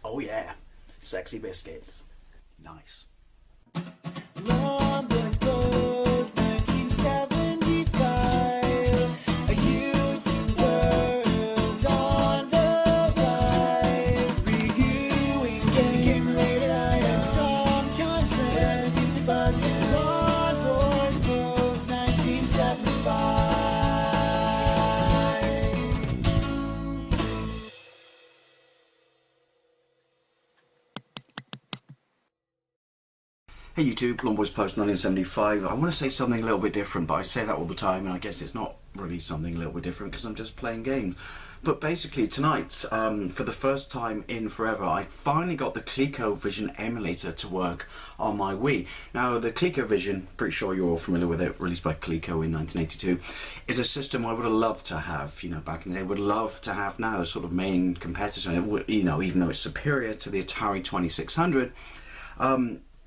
Oh yeah, sexy biscuits. Nice. Long goes 1975. A used world's on the rise. Reviewing games late at night and sometimes friends. But Long goes 1975. Hey YouTube, Longboys Post 1975. I want to say something a little bit different, but I say that all the time, and I guess it's not really something a little bit different because I'm just playing games. But basically tonight, for the first time in forever, I finally got the ColecoVision emulator to work on my Wii. Now the ColecoVision, pretty sure you're all familiar with it, released by Coleco in 1982, is a system I would have loved to have, you know, back in the day, would love to have now, a sort of main competitor, you know, even though it's superior to the Atari 2600.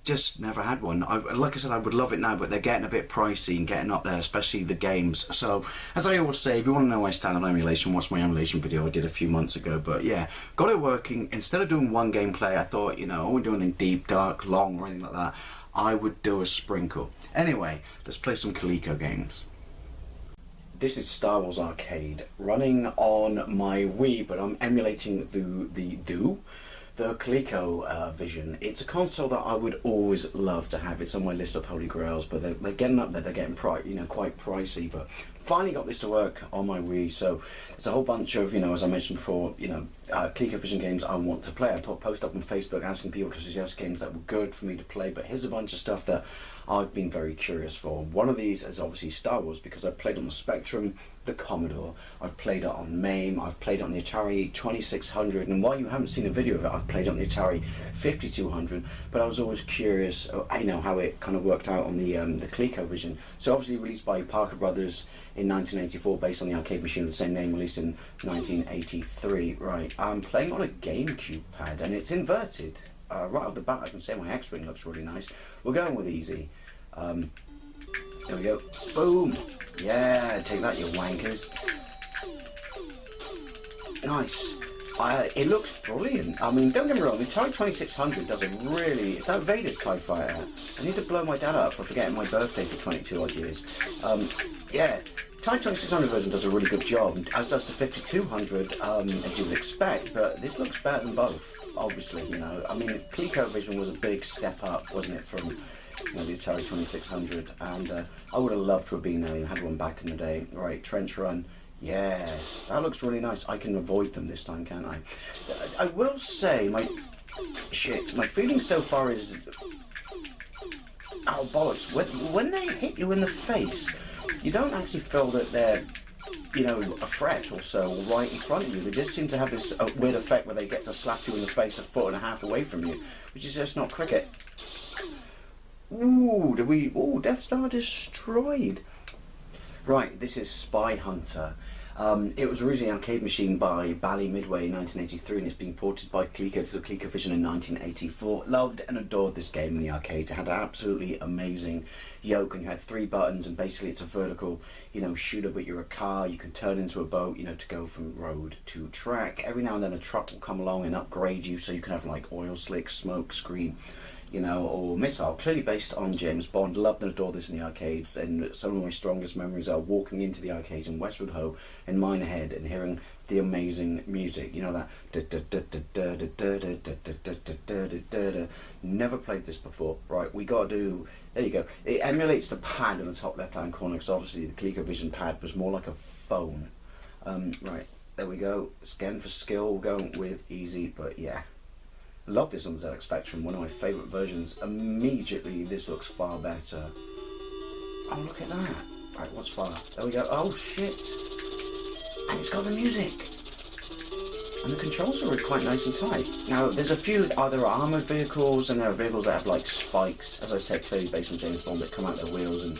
Just never had one. Like I said, I would love it now, but they're getting a bit pricey and getting up there, especially the games. So, as I always say, if you want to know where I stand on emulation, watch my emulation video I did a few months ago. But yeah, got it working. Instead of doing one gameplay, I thought, you know, I wouldn't do anything deep, dark, long, or anything like that. I would do a sprinkle. Anyway, let's play some Coleco games. This is Star Wars Arcade, running on my Wii, but I'm emulating the ColecoVision. It's a console that I would always love to have. It's on my list of holy grails, but they're getting up there. They're getting quite pricey. But finally got this to work on my Wii. So there's a whole bunch of, you know, as I mentioned before, you know, ColecoVision games I want to play. I put a post up on Facebook asking people to suggest games that were good for me to play. But here's a bunch of stuff that I've been very curious for. One of these is obviously Star Wars, because I've played on the Spectrum, the Commodore, I've played it on MAME, I've played it on the Atari 2600, and while you haven't seen a video of it, I've played it on the Atari 5200, but I was always curious, you know, how it kind of worked out on the ColecoVision. So obviously released by Parker Brothers in 1984, based on the arcade machine of the same name, released in 1983. Right, I'm playing on a GameCube pad, and it's inverted. Right off the bat, I can say my X-Wing looks really nice. We're going with easy. There we go. Boom! Yeah, take that, you wankers. Nice. It looks brilliant. I mean, don't get me wrong, the Atari 2600 does a really... Is that Vader's TIE Fighter? I need to blow my dad up for forgetting my birthday for 22 odd years. Yeah. Atari 2600 version does a really good job, as does the 5200, as you would expect, but this looks better than both, obviously, you know. I mean, ColecoVision was a big step up, wasn't it, from, you know, the Atari 2600, and I would have loved to have been there. You had one back in the day. Right, Trench Run. Yes, that looks really nice. I can avoid them this time, can't I? I will say, my feeling so far is, oh bollocks, when they hit you in the face, you don't actually feel that they're, you know, a threat or so right in front of you. They just seem to have this weird effect where they get to slap you in the face 1.5 feet away from you, which is just not cricket. Ooh, ooh, Death Star destroyed. Right, this is Spy Hunter. It was originally an arcade machine by Bally Midway in 1983, and it's been ported by Coleco to the ColecoVision in 1984. Loved and adored this game in the arcade. It had an absolutely amazing yoke, and you had 3 buttons, and basically it's a vertical, you know, shooter, but you're a car. You can turn into a boat, you know, to go from road to track. Every now and then a truck will come along and upgrade you, so you can have like oil slick, smoke screen, you know, or missile. Clearly based on James Bond. Loved and adored this in the arcades, and some of my strongest memories are walking into the arcades in Westwood Ho in Minehead and hearing the amazing music, you know, that never played this before. Right, we got to do, there you go. It emulates the pad in the top left hand corner, because obviously the ColecoVision pad was more like a phone. Right, there we go. Scan for skill, going with easy, but yeah. Love this on the ZX Spectrum, one of my favourite versions. Immediately this looks far better. Oh, look at that. Right, what's far? There we go. Oh shit. And it's got the music. And the controls are quite nice and tight. Now there's a few other armoured vehicles, and there are vehicles that have like spikes, as I said, clearly based on James Bond, that come out their wheels and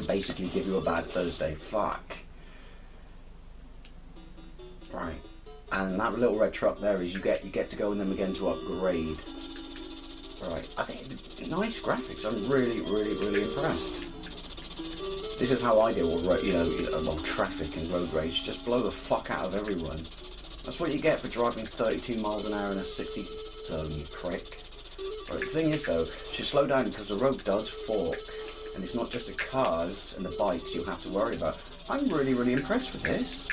basically give you a bad Thursday. Fuck. Right. And that little red truck there is you get to go in them again to upgrade. Right, I think nice graphics. I'm really impressed. This is how I deal with, you know, traffic and road rage. Just blow the fuck out of everyone. That's what you get for driving 32 miles an hour in a 60 zone, you prick. Right, the thing is though, you should slow down because the road does fork. And it's not just the cars and the bikes you have to worry about. I'm really, really impressed with this.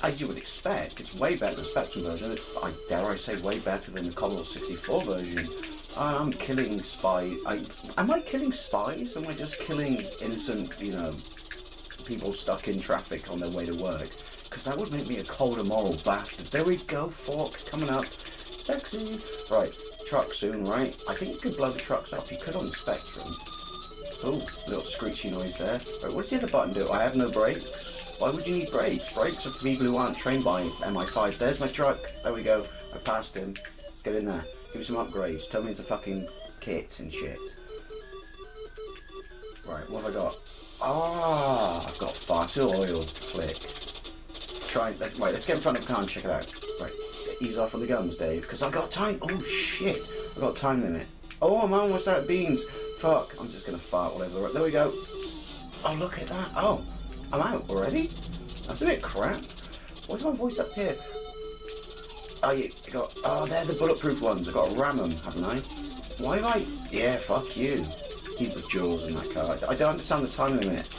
As you would expect, it's way better than the Spectrum version. It's, dare I say, way better than the Commodore 64 version. I'm killing spies. Am I killing spies? Am I just killing innocent, you know, people stuck in traffic on their way to work? Because that would make me a cold and moral bastard. There we go, fork coming up. Sexy. Right, truck soon, right? I think you could blow the trucks up. You could on the Spectrum. Oh, little screechy noise there. Right, what's the other button do? I have no brakes. Why would you need brakes? Brakes are for people who aren't trained by MI5. There's my truck. There we go. I passed him. Let's get in there. Give me some upgrades. Tell me it's a fucking kit and shit. Right, what have I got? Ah, I've got far too oil slick. Let's get in front of the car and check it out. Right, ease off on the guns, Dave, because I've got time. Oh shit, I've got a time limit. Oh, I'm almost out of beans. Fuck, I'm just gonna fart all over the road. There we go. Oh, look at that. Oh, I'm out already? That's a bit crap. Why's my voice up here? Oh, you got. Oh, they're the bulletproof ones. I've got to ram them, haven't I? Why have I? Yeah, fuck you. Keep the jaws in that car. I don't understand the time limit.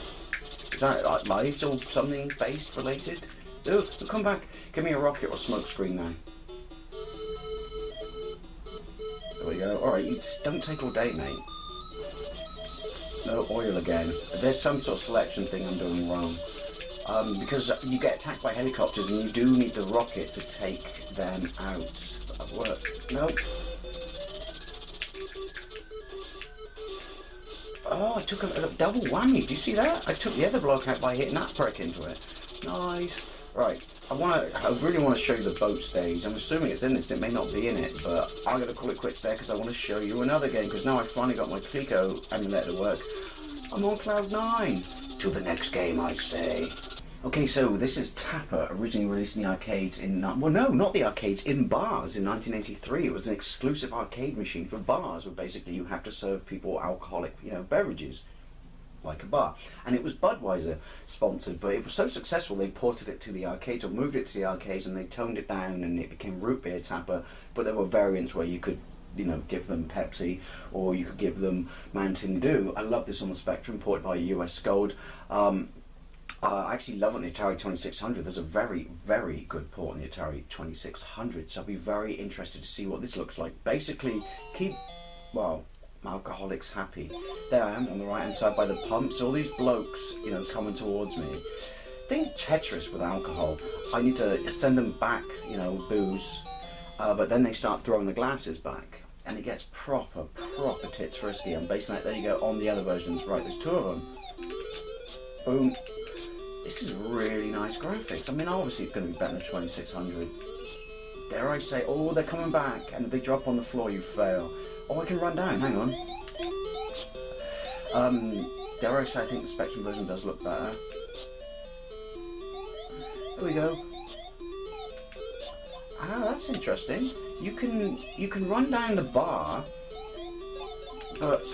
Is that like lives or something based related? Oh, come back. Give me a rocket or smoke screen now. There we go. Alright, you just don't take all day, mate. No oil again. There's some sort of selection thing I'm doing wrong. Because you get attacked by helicopters and you do need the rocket to take them out. Work. Nope. Oh, I took a double whammy. Do you see that? I took the other block out by hitting that prick into it. Nice. Right. I really want to show you the boat stage. I'm assuming it's in this. It may not be in it, but I'm going to call it quits there because I want to show you another game. Because now I've finally got my Coleco emulator to work. I'm on cloud 9. To the next game, I say. Okay, so this is Tapa, originally released in the arcades in... Well, no, not the arcades, in bars in 1983. It was an exclusive arcade machine for bars where basically you have to serve people alcoholic, you know, beverages, like a bar. And it was Budweiser sponsored, but it was so successful they ported it to the arcades or moved it to the arcades and they toned it down and it became root beer Tapa. But there were variants where you could, you know, give them Pepsi or you could give them Mountain Dew. I love this on the Spectrum, ported by US Gold. I actually love it on the Atari 2600. There's a very, very good port on the Atari 2600, so I'll be very interested to see what this looks like. Basically, keep, well, alcoholics happy. There I am on the right hand side by the pumps. All these blokes, you know, coming towards me. Think Tetris with alcohol. I need to send them back, you know, booze, but then they start throwing the glasses back. And it gets proper tits frisky. And basically, there you go, on the other versions. Right, there's two of them. Boom. This is really nice graphics. I mean, obviously it's going to be better than 2600. Dare I say, oh, they're coming back. And if they drop on the floor, you fail. Oh, I can run down, hang on. Dare I say, I think the Spectrum version does look better. There we go. Ah, that's interesting. You can run down the bar, but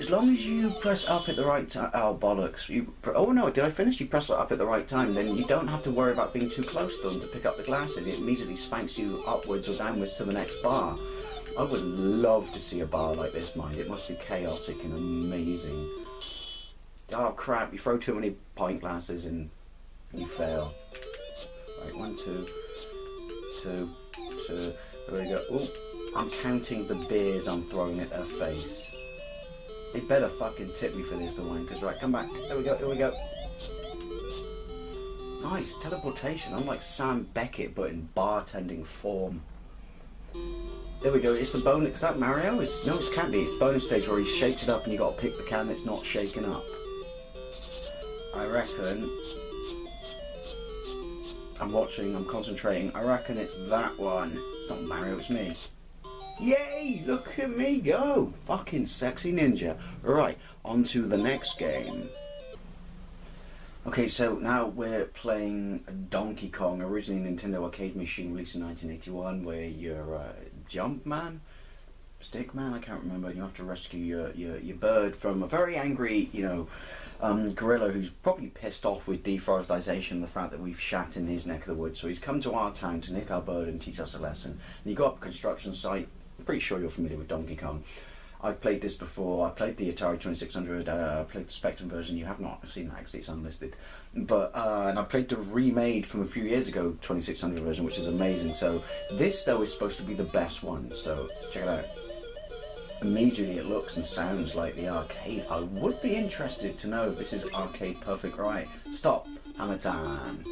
as long as you press up at the right time. Oh, bollocks. Oh no, did I finish? You press it up at the right time, then you don't have to worry about being too close to them to pick up the glasses. It immediately spanks you upwards or downwards to the next bar. I would love to see a bar like this, mind. It must be chaotic and amazing. Oh crap, you throw too many pint glasses and you fail. Right, 1, 2, 2, 2. There we go. Oh, I'm counting the beers I'm throwing at their face. They better fucking tip me for this, the wankers. Right, come back. There we go, here we go. Nice, teleportation. I'm like Sam Beckett, but in bartending form. There we go, it's the bonus. Is that Mario? No, it can't be. It's the bonus stage where he shakes it up and you got to pick the can that's not shaken up. I reckon... I'm watching, I'm concentrating. I reckon it's that one. It's not Mario, it's me. Yay! Look at me go! Fucking sexy ninja. Right, on to the next game. Okay, so now we're playing DonkeyKong, originally Nintendo arcade machine released in 1981, where you're Jumpman. Stick Man, I can't remember. You have to rescue your bird from a very angry, gorilla who's probably pissed off with deforestation, the fact that we've shat in his neck of the woods. So he's come to our town to nick our bird and teach us a lesson. And you go up a construction site. I'm pretty sure you're familiar with DonkeyKong. I've played this before. I played the Atari 2600. I played the Spectrum version. You have not seen that because it's unlisted. But and I played the remade from a few years ago 2600 version, which is amazing. So this though is supposed to be the best one. So check it out. Immediately it looks and sounds like the arcade. I would be interested to know if this is arcade perfect. Right, stop. Hammer time.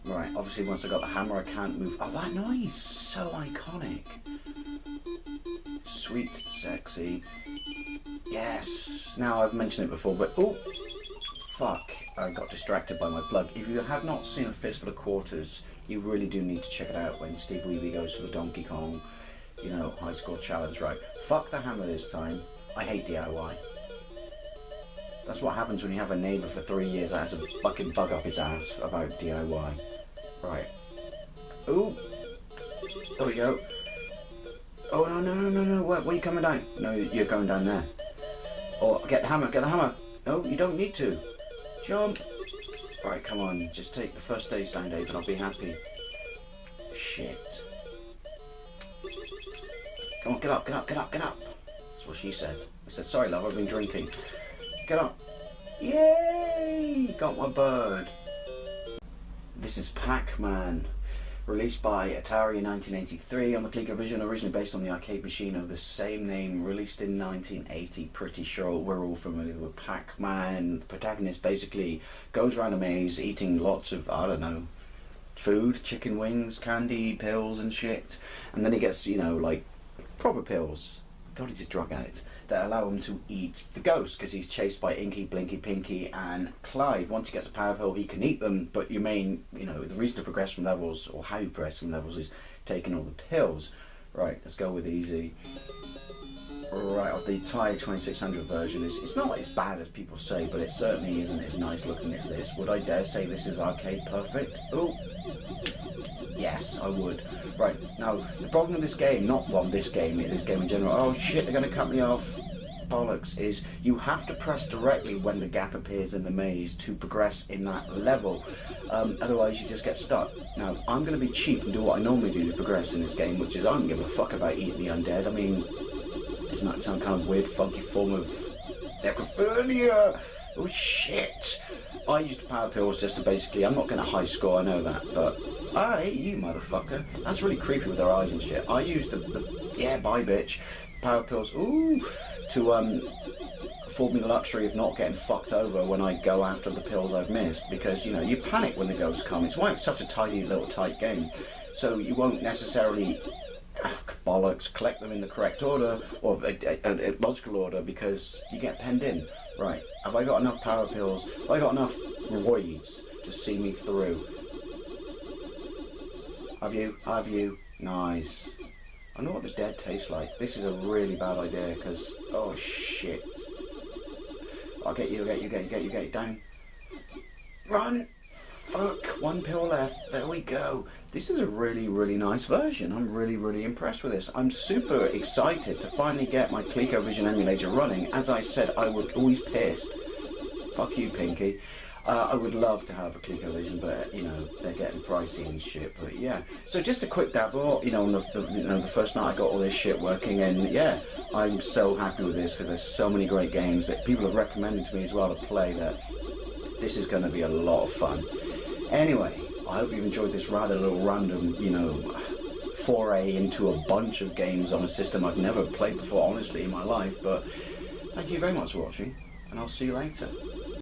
Right, obviously once I got the hammer I can't move. Oh, that noise! So iconic. Sweet, sexy. Yes. Now I've mentioned it before, but oh, fuck! I got distracted by my plug. If you have not seen A Fistful of Quarters, you really do need to check it out. When Steve Weeby goes for the Donkey Kong, high score challenge. Right? Fuck the hammer this time. I hate DIY. That's what happens when you have a neighbour for 3 years that has a fucking bug up his ass about DIY. Right. Ooh. There we go. Oh, no. Where are you coming down? No, you're going down there. Oh, get the hammer. No, you don't need to. Jump. Right, come on. Just take the first stage down, Dave, and I'll be happy. Shit. Come on, get up. That's what she said. I said, sorry, love, I've been drinking. Get up. Yay! Got my bird. This is Pac Man. Released by Atari in 1983 on the ColecoVision, originally based on the arcade machine of the same name, released in 1980. Pretty sure we're all familiar with Pac Man. The protagonist basically goes around a maze eating lots of, I don't know, food, chicken wings, candy, pills and shit. And then he gets, like proper pills. God, he's a drug addict. That allow him to eat the ghost because he's chased by Inky, Blinky, Pinky and Clyde. Once he gets a power pill, he can eat them, but the reason to progress from levels, or how you progress from levels, is taking all the pills. Right, let's go with easy. Right, of the Atari 2600 version, it's not as bad as people say, but it certainly isn't as nice looking as this. Would I dare say this is arcade perfect? Oh, yes, I would. Right, now, the problem with this game, this game in general, oh shit, they're going to cut me off, bollocks, is you have to press directly when the gap appears in the maze to progress in that level. Otherwise you just get stuck. Now, I'm going to be cheap and do what I normally do to progress in this game, which is I don't give a fuck about eating the undead. I mean, it's not some kind of weird, funky form of necrophilia. Oh shit! I used the power pills just to basically, I'm not going to high score, I know that, but I hate you, motherfucker. That's really creepy with their eyes and shit. I used yeah, bye bitch, power pills, ooh, to afford me the luxury of not getting fucked over when I go after the pills I've missed, because, you panic when the ghosts come. It's why it's such a tidy little tight game. So you won't necessarily, bollocks, collect them in the correct order, or a logical order, because you get penned in. Right, have I got enough power pills? Have I got enough roids to see me through? Have you? Nice. I know what the dead tastes like. This is a really bad idea, because, oh shit. I'll get you down. Run! Fuck, one pill left. There we go. This is a really, really nice version. I'm really, really impressed with this. I'm super excited to finally get my ColecoVision emulator running. As I said, I was always pissed. Fuck you, Pinky. I would love to have a ColecoVision, but they're getting pricey and shit. But yeah, so just a quick dabble. On the first night I got all this shit working, and yeah, I'm so happy with this because there's so many great games that people have recommended to me as well to play. That this is going to be a lot of fun. Anyway, I hope you've enjoyed this rather little random, foray into a bunch of games on a system I've never played before, honestly, in my life. But thank you very much for watching, and I'll see you later.